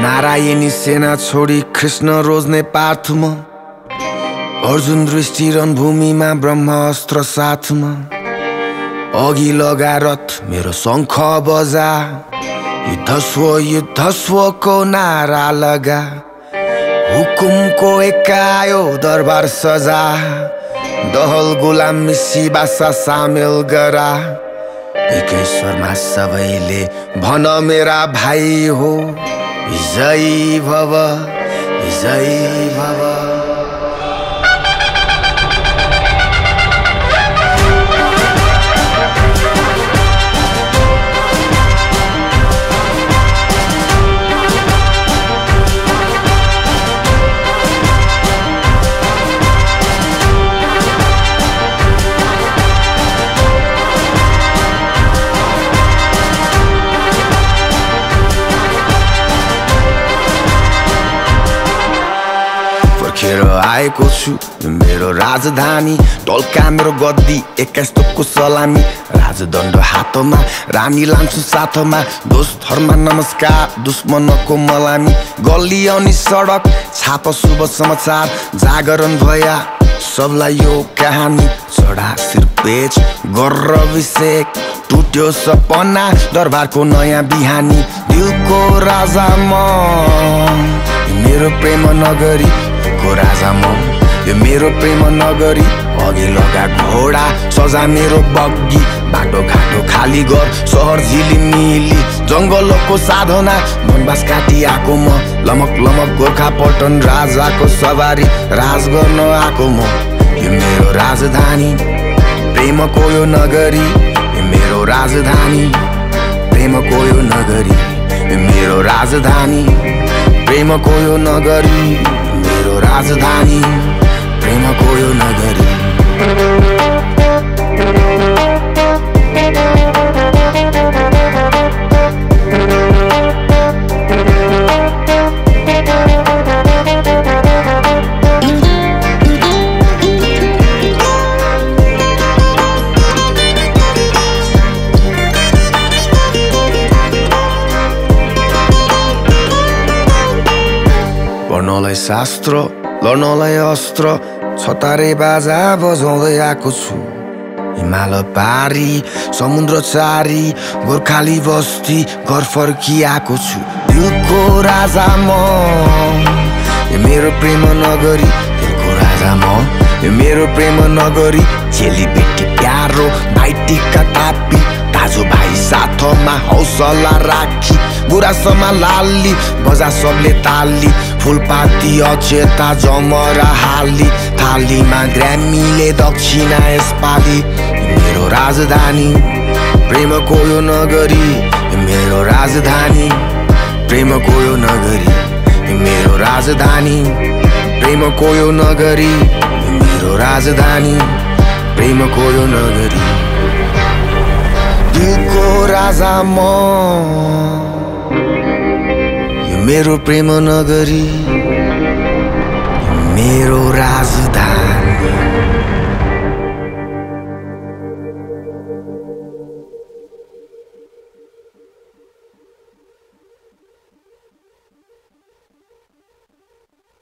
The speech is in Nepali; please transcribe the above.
नारायणी सेना छोडी कृष्ण रोज्ने पार्थमा अर्जुन दृष्टि रणभूमिमा ब्रह्मास्त्र साथमा अघि लगा रथ मेरो शङ्ख बजा युद्धस्वको नारा लगा हुकुमको एकायो दरबार सजा दहल गुलाम सिबासा सामेल गरा एकै स्वरमा सबैले भन मेरा भाइ हो विजयी भव विजयी भव। फर्केर आएको छु मेरो राजधानी टल्का मेरो गद्दी 21 तोपको सलामी राजदण्ड हातमा रानी लान्छु साथमा दोस्तहरुमा नमस्कार दुश्मनको मलामी गल्ली अनि सडक छाप शुभ समाचार जागरण भया सबलाई यो कहानी चढा सिरपेच गर्र अभिषेक टुट्यो सपना दरबारको नयाँ बिहानी दिलको राजा म मेरो प्रेम नगरी को राजा म यो मेरो प्रेम नगरी अघि लगा घोडा सजा मेरो बग्गी बाटो घाटो खाली घर सहर झिलिमिली जंगलको साधना वनवास काटी आको म लमक लमक गोर्खा पल्टन राजाको सवारी राज गर्न आको म यो मेरो राजधानी प्रेमको यो नगरी यो मेरो राजधानी प्रेमको यो नगरी यो मेरो राजधानी प्रेमको यो नगरी मेरो राजधानी प्रेमको यो नगरी। पढ्नलाई शास्त्र लड्नलाई अस्त्र छतारे बाजा बजाउँदै आएको छु हिमाल पारी समुद्र चारी गोर्खाली बस्ती घर फर्किआएको छु दिलको राजा म यो मेरो प्रेम नगरी दिलको राजा म यो मेरो प्रेम नगरी चेली बेटी प्यारो भाइटिका तापी दाजु भाइ साथमा हौसला राखी गुरासमा लाली बजा सबले ताली फुलपाती अचेता जमरा हाली थालीमा ग्रामीले दक्षिणा यसपाली मेरो राजधानी प्रेमको यो नगरी मेरो राजधानी प्रेमको यो नगरी मेरो राजधानी प्रेमको यो नगरी मेरो राजधानी प्रेमको यो नगरी दिलको राजा म मेरो प्रेम नगरी मेरो राजधानी।